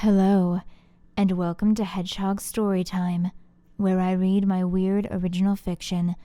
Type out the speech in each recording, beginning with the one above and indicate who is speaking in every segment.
Speaker 1: Hello, and welcome to Hedgehog Storytime, where I read my weird original fiction.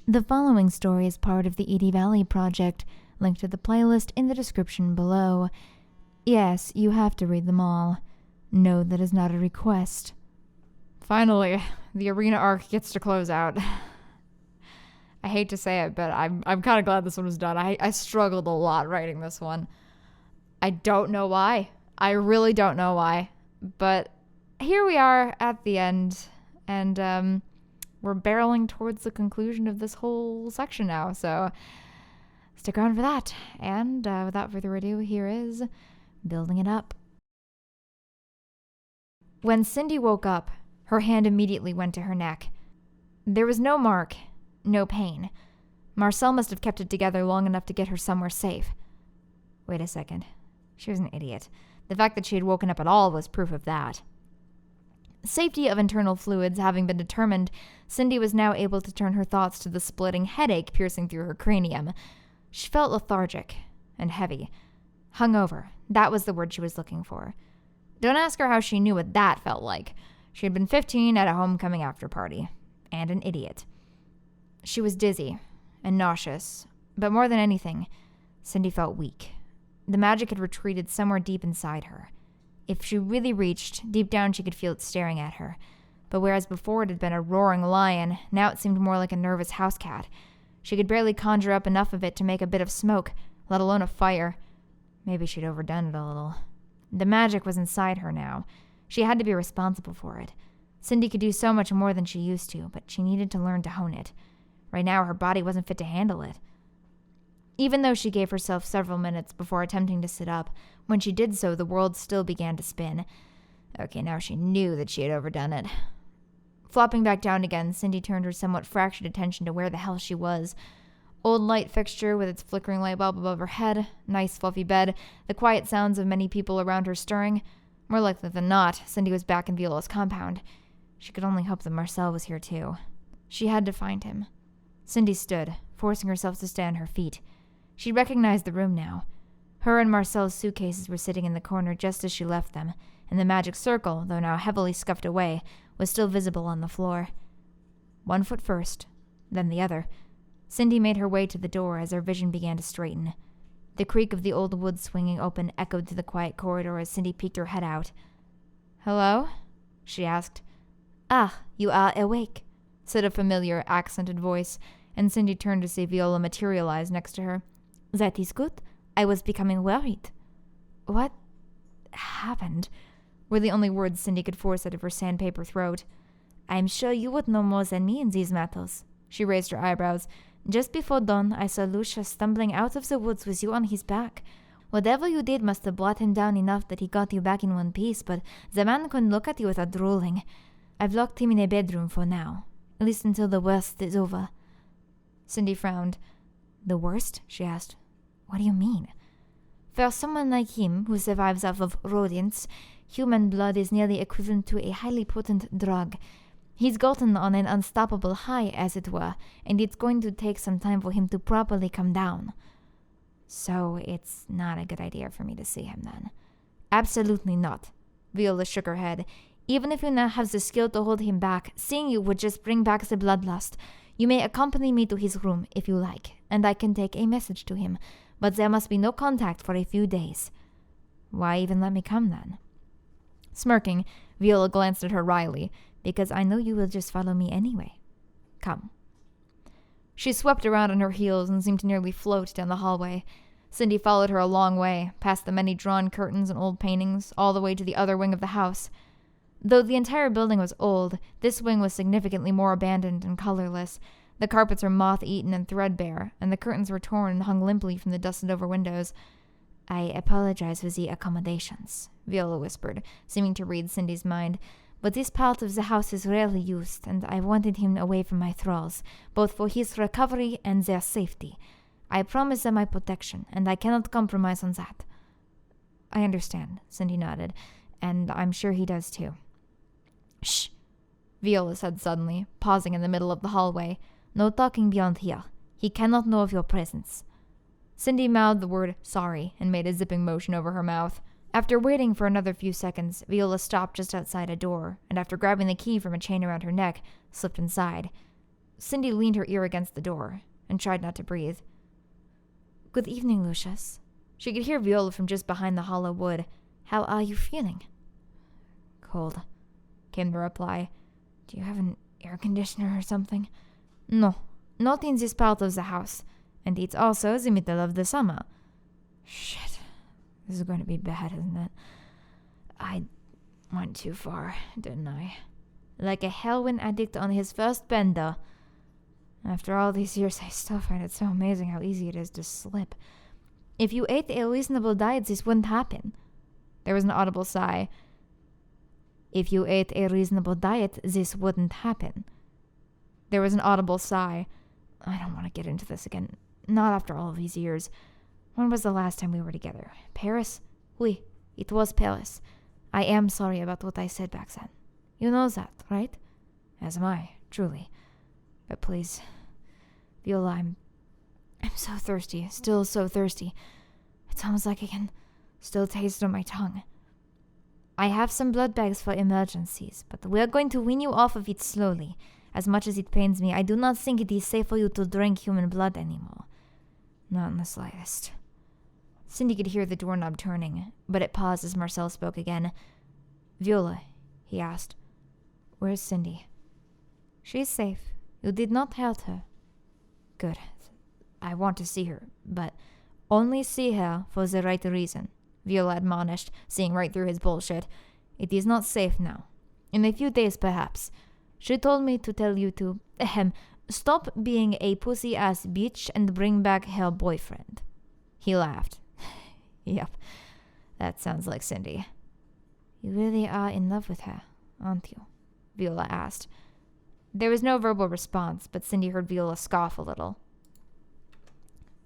Speaker 1: The following story is part of the Edie Valley Project, linked to the playlist in the description below. Yes, you have to read them all. No, that is not a request. Finally, the arena arc gets to close out. I hate to say it, but I'm kind of glad this one was done. I struggled a lot writing this one. I don't know why. I really don't know why. But here we are at the end, and we're barreling towards the conclusion of this whole section now, so stick around for that. And without further ado, here is Building It Up. When Cindy woke up, her hand immediately went to her neck. There was no mark, no pain. Marcell must have kept it together long enough to get her somewhere safe. Wait a second. She was an idiot. The fact that she had woken up at all was proof of that. Safety of internal fluids having been determined, Cindy was now able to turn her thoughts to the splitting headache piercing through her cranium. She felt lethargic and heavy. Hungover. That was the word she was looking for. Don't ask her how she knew what that felt like. She had been 15 at a homecoming after party. And an idiot. She was dizzy and nauseous, but more than anything, Cindy felt weak. The magic had retreated somewhere deep inside her. If she really reached, deep down she could feel it staring at her. But whereas before it had been a roaring lion, now it seemed more like a nervous house cat. She could barely conjure up enough of it to make a bit of smoke, let alone a fire. Maybe she'd overdone it a little. The magic was inside her now. She had to be responsible for it. Cindy could do so much more than she used to, but she needed to learn to hone it. Right now her body wasn't fit to handle it. Even though she gave herself several minutes before attempting to sit up, when she did so, the world still began to spin. Okay, now she knew that she had overdone it. Flopping back down again, Cindy turned her somewhat fractured attention to where the hell she was. Old light fixture with its flickering light bulb above her head, nice fluffy bed, the quiet sounds of many people around her stirring. More likely than not, Cindy was back in Viola's compound. She could only hope that Marcell was here too. She had to find him. Cindy stood, forcing herself to stay on her feet. She recognized the room now. Her and Marcell's suitcases were sitting in the corner just as she left them, and the magic circle, though now heavily scuffed away, was still visible on the floor. One foot first, then the other. Cindy made her way to the door as her vision began to straighten. The creak of the old wood swinging open echoed through the quiet corridor as Cindy peeked her head out. "Hello?" she asked. "Ah, you are awake," said a familiar, accented voice, and Cindy turned to see Viola materialize next to her. "That is good. I was becoming worried." "What happened?" were the only words Cindy could force out of her sandpaper throat. "I'm sure you would know more than me in these matters." She raised her eyebrows. "Just before dawn, I saw Lucius stumbling out of the woods with you on his back. Whatever you did must have brought him down enough that he got you back in one piece, but the man couldn't look at you without drooling. I've locked him in a bedroom for now, at least until the worst is over." Cindy frowned. "The worst?" she asked. "What do you mean?" "For someone like him, who survives off of rodents, human blood is nearly equivalent to a highly potent drug. He's gotten on an unstoppable high, as it were, and it's going to take some time for him to properly come down." "So it's not a good idea for me to see him, then?" "Absolutely not." Viola shook her head. "Even if you now have the skill to hold him back, seeing you would just bring back the bloodlust. You may accompany me to his room, if you like, and I can take a message to him, but there must be no contact for a few days." "Why even let me come, then?" Smirking, Viola glanced at her wryly. "Because I know you will just follow me anyway. Come." She swept around on her heels and seemed to nearly float down the hallway. Cindy followed her a long way, past the many drawn curtains and old paintings, all the way to the other wing of the house. Though the entire building was old, this wing was significantly more abandoned and colorless. The carpets were moth-eaten and threadbare, and the curtains were torn and hung limply from the dusted-over windows. "I apologize for the accommodations," Viola whispered, seeming to read Cindy's mind. "But this part of the house is rarely used, and I wanted him away from my thralls, both for his recovery and their safety. I promise them my protection, and I cannot compromise on that." "I understand," Cindy nodded, "and I'm sure he does too." "Shh," Viola said suddenly, pausing in the middle of the hallway. "No talking beyond here. He cannot know of your presence." Cindy mouthed the word "sorry" and made a zipping motion over her mouth. After waiting for another few seconds, Viola stopped just outside a door, and after grabbing the key from a chain around her neck, slipped inside. Cindy leaned her ear against the door and tried not to breathe. "Good evening, Lucius." She could hear Viola from just behind the hollow wood. "How are you feeling?" "Cold," came the reply. "Do you have an air conditioner or something?" "No, not in this part of the house, and it's also the middle of the summer." "Shit. This is going to be bad, isn't it? I went too far, didn't I? Like a heroin addict on his first bender. After all these years, I still find it so amazing how easy it is to slip. If you ate a reasonable diet, this wouldn't happen." There was an audible sigh. "If you ate a reasonable diet, this wouldn't happen." There was an audible sigh. I don't want to get into this again. Not after all of these years. When was the last time we were together? Paris? Oui, it was Paris. I am sorry about what I said back then. You know that, right? As am I, truly. But please, Viola, I'm so thirsty. Still so thirsty. It's almost like I can still taste it on my tongue. I have some blood bags for emergencies, but we're going to wean you off of it slowly. As much as it pains me, I do not think it is safe for you to drink human blood anymore. Not in the slightest." Cindy could hear the doorknob turning, but it paused as Marcell spoke again. "Viola," he asked, "where's Cindy?" "She's safe. You did not hurt her." "Good. I want to see her, but only see her for the right reason," Viola admonished, seeing right through his bullshit. "It is not safe now. In a few days, perhaps. She told me to tell you to, stop being a pussy-ass bitch and bring back her boyfriend." He laughed. "Yep, that sounds like Cindy." "You really are in love with her, aren't you?" Viola asked. There was no verbal response, but Cindy heard Viola scoff a little.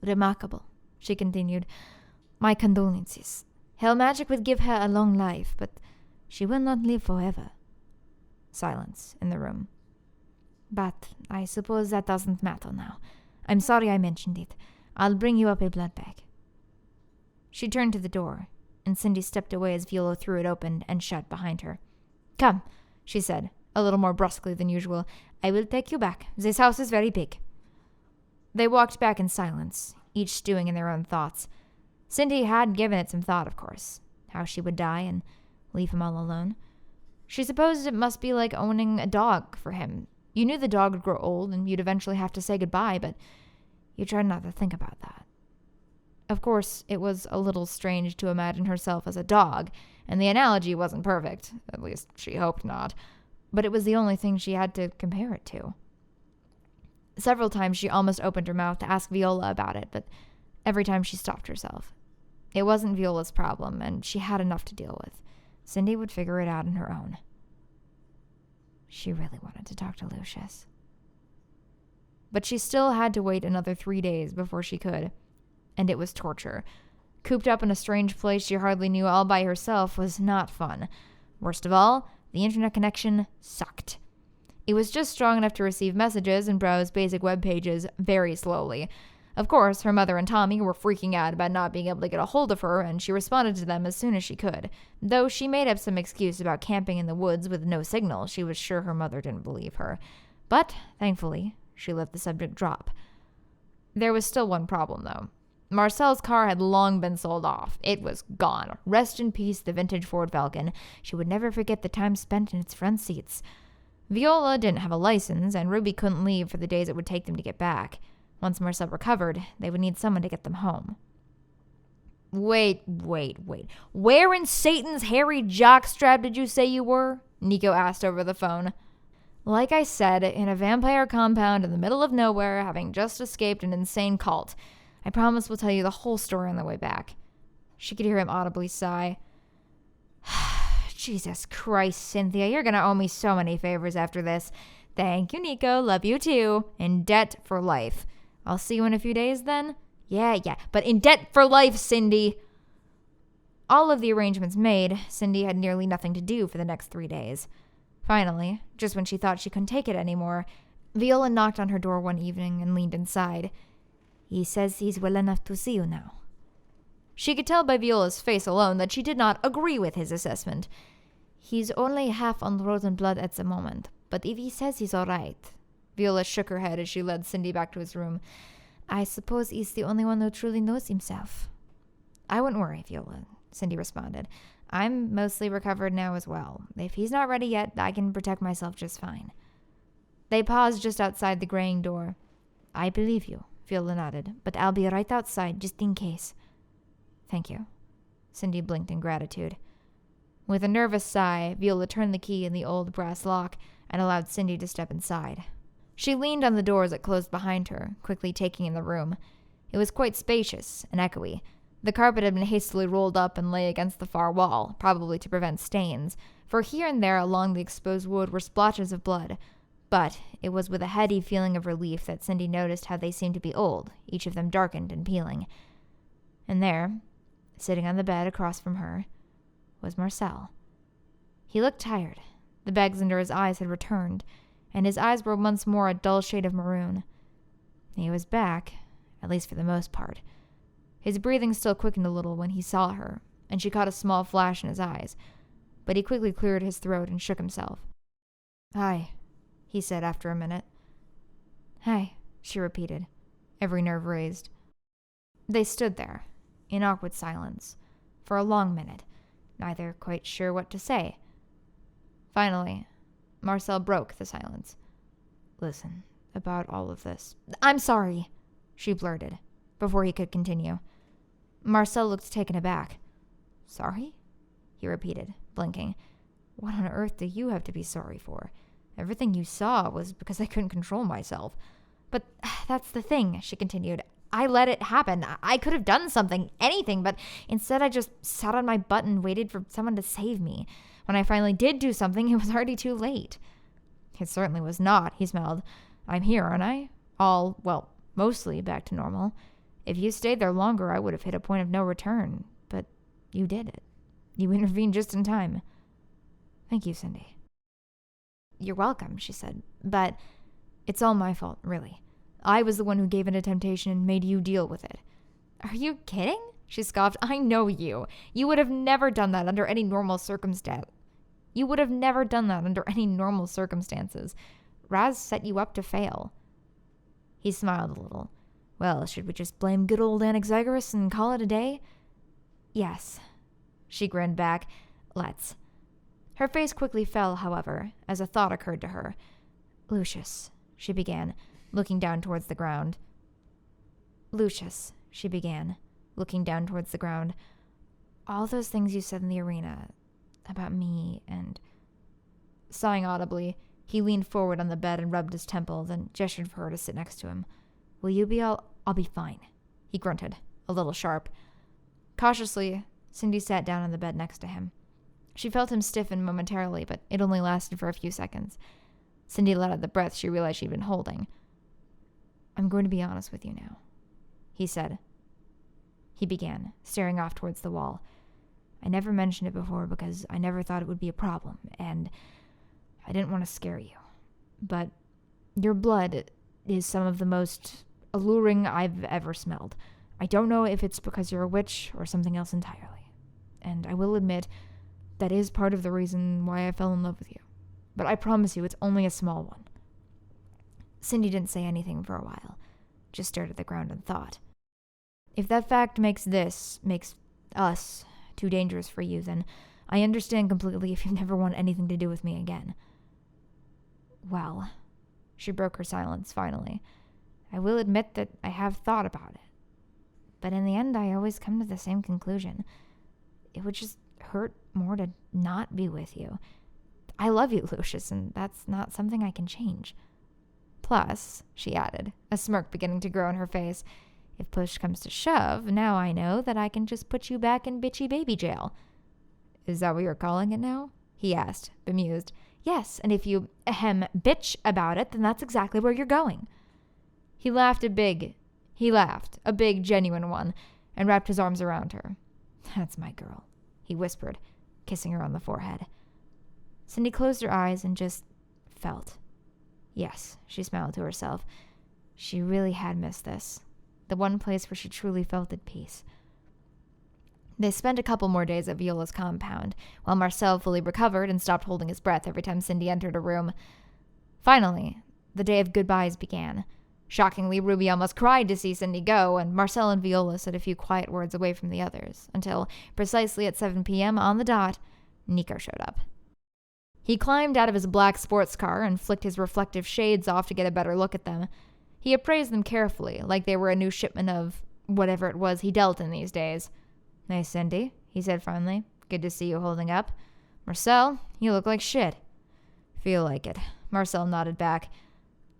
Speaker 1: "Remarkable," she continued. "My condolences. Her magic would give her a long life, but she will not live forever." Silence in the room. "But I suppose that doesn't matter now. I'm sorry I mentioned it. I'll bring you up a blood bag." She turned to the door, and Cindy stepped away as Viola threw it open and shut behind her. "Come," she said, a little more brusquely than usual. "I will take you back. This house is very big." They walked back in silence, each stewing in their own thoughts. Cindy had given it some thought, of course, how she would die and leave him all alone. She supposed it must be like owning a dog for him. You knew the dog would grow old and you'd eventually have to say goodbye, but you tried not to think about that. Of course, it was a little strange to imagine herself as a dog, and the analogy wasn't perfect, at least she hoped not, but it was the only thing she had to compare it to. Several times she almost opened her mouth to ask Viola about it, but every time she stopped herself. It wasn't Viola's problem, and she had enough to deal with. Cindy would figure it out on her own. She really wanted to talk to Lucius. But she still had to wait another 3 days before she could. And it was torture. Cooped up in a strange place she hardly knew all by herself was not fun. Worst of all, the internet connection sucked. It was just strong enough to receive messages and browse basic web pages very slowly. Of course, her mother and Tommy were freaking out about not being able to get a hold of her, and she responded to them as soon as she could. Though she made up some excuse about camping in the woods with no signal, she was sure her mother didn't believe her. But, thankfully, she let the subject drop. There was still one problem, though. Marcell's car had long been sold off. It was gone. Rest in peace, the vintage Ford Falcon. She would never forget the time spent in its front seats. Viola didn't have a license, and Ruby couldn't leave for the days it would take them to get back. Once Marcell recovered, they would need someone to get them home. Wait. Where in Satan's hairy jockstrap did you say you were? Niko asked over the phone. Like I said, in a vampire compound in the middle of nowhere, having just escaped an insane cult. I promise we'll tell you the whole story on the way back. She could hear him audibly sigh. Jesus Christ, Cynthia, you're gonna owe me so many favors after this. Thank you, Niko. Love you too. In debt for life. I'll see you in a few days then? Yeah, but in debt for life, Cindy. All of the arrangements made, Cindy had nearly nothing to do for the next 3 days. Finally, just when she thought she couldn't take it anymore, Viola knocked on her door one evening and leaned inside. He says he's well enough to see you now. She could tell by Viola's face alone that she did not agree with his assessment. He's only half on rotten blood at the moment, but if he says he's all right. Viola shook her head as she led Cindy back to his room. I suppose he's the only one who truly knows himself. I wouldn't worry, Viola, Cindy responded. I'm mostly recovered now as well. If he's not ready yet, I can protect myself just fine. They paused just outside the graying door. I believe you, Viola nodded, but I'll be right outside just in case. Thank you. Cindy blinked in gratitude. With a nervous sigh, Viola turned the key in the old brass lock and allowed Cindy to step inside. She leaned on the door as it closed behind her, quickly taking in the room. It was quite spacious and echoey. The carpet had been hastily rolled up and lay against the far wall, probably to prevent stains, for here and there along the exposed wood were splotches of blood. But it was with a heady feeling of relief that Cindy noticed how they seemed to be old, each of them darkened and peeling. And there, sitting on the bed across from her, was Marcell. He looked tired. The bags under his eyes had returned, and his eyes were once more a dull shade of maroon. He was back, at least for the most part. His breathing still quickened a little when he saw her, and she caught a small flash in his eyes, but he quickly cleared his throat and shook himself. Hi, he said after a minute. Hi, she repeated, every nerve raised. They stood there, in awkward silence, for a long minute, neither quite sure what to say. Finally, Marcell broke the silence. Listen, about all of this. I'm sorry, she blurted, before he could continue. Marcell looked taken aback. Sorry? He repeated, blinking. What on earth do you have to be sorry for? Everything you saw was because I couldn't control myself. But that's the thing, she continued. I let it happen. I could have done something, anything, but instead I just sat on my butt and waited for someone to save me. When I finally did do something, it was already too late. It certainly was not, he smiled. I'm here, aren't I? All, well, mostly back to normal. If you stayed there longer, I would have hit a point of no return. But you did it. You intervened just in time. Thank you, Cindy. You're welcome, she said. But it's all my fault, really. I was the one who gave in to temptation and made you deal with it. Are you kidding? She scoffed. I know you. You would have never done that under any normal circumstance. You would have never done that under any normal circumstances. Raz set you up to fail. He smiled a little. Well, should we just blame good old Anaxagoras and call it a day? Yes. She grinned back. Let's. Her face quickly fell, however, as a thought occurred to her. Lucius, she began, looking down towards the ground. Lucius, she began, looking down towards the ground. All those things you said in the arena, about me and... Sighing audibly, he leaned forward on the bed and rubbed his temples and gestured for her to sit next to him. Will you be all... I'll be fine, he grunted, a little sharp. Cautiously, Cindy sat down on the bed next to him. She felt him stiffen momentarily, but it only lasted for a few seconds. Cindy let out the breath she realized she'd been holding. I'm going to be honest with you now, he said. He began, staring off towards the wall. I never mentioned it before because I never thought it would be a problem, and I didn't want to scare you. But your blood is some of the most alluring I've ever smelled. I don't know if it's because you're a witch or something else entirely. And I will admit, that is part of the reason why I fell in love with you. But I promise you it's only a small one. Cindy didn't say anything for a while, just stared at the ground and thought. If that fact makes us too dangerous for you, then I understand completely if you never want anything to do with me again. Well, she broke her silence finally. I will admit that I have thought about it. But in the end, I always come to the same conclusion. It would just hurt more to not be with you. I love you, Lucius, and that's not something I can change. Plus, she added, a smirk beginning to grow on her face, if push comes to shove, now I know that I can just put you back in bitchy baby jail. Is that what you're calling it now? He asked, bemused. Yes, and if you, bitch about it, then that's exactly where you're going. He laughed a big, genuine one, and wrapped his arms around her. That's my girl, he whispered, kissing her on the forehead. Cindy closed her eyes and just felt. Yes, she smiled to herself. She really had missed this. The one place where she truly felt at peace. They spent a couple more days at Viola's compound, while Marcell fully recovered and stopped holding his breath every time Cindy entered a room. Finally, the day of goodbyes began. Shockingly, Ruby almost cried to see Cindy go, and Marcell and Viola said a few quiet words away from the others, until, precisely at 7 p.m. on the dot, Niko showed up. He climbed out of his black sports car and flicked his reflective shades off to get a better look at them. He appraised them carefully, like they were a new shipment of whatever it was he dealt in these days. "Nice, Cindy," he said finally. "Good to see you holding up. Marcell, you look like shit." "Feel like it," Marcell nodded back.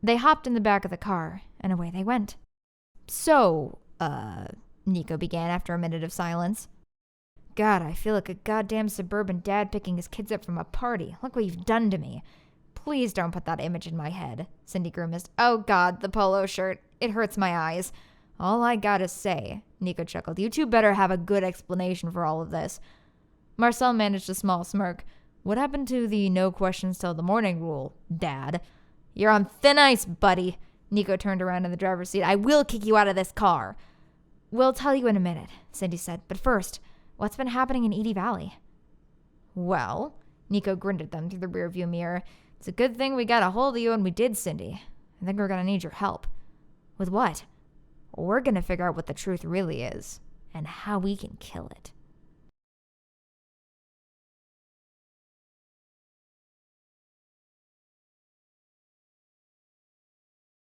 Speaker 1: They hopped in the back of the car, and away they went. "So, Niko began after a minute of silence. "God, I feel like a goddamn suburban dad picking his kids up from a party. Look what you've done to me." "Please don't put that image in my head," Cindy grimaced. "Oh God, the polo shirt. It hurts my eyes." "All I gotta say," Niko chuckled, "you two better have a good explanation for all of this." Marcell managed a small smirk. "What happened to the no questions till the morning rule, Dad?" "You're on thin ice, buddy." Niko turned around in the driver's seat. "I will kick you out of this car." "We'll tell you in a minute," Cindy said. "But first, what's been happening in Edie Valley?" "Well," Niko grinned at them through the rearview mirror, "it's a good thing we got a hold of you when we did, Cindy. I think we're going to need your help." "With what?" "We're going to figure out what the truth really is and how we can kill it."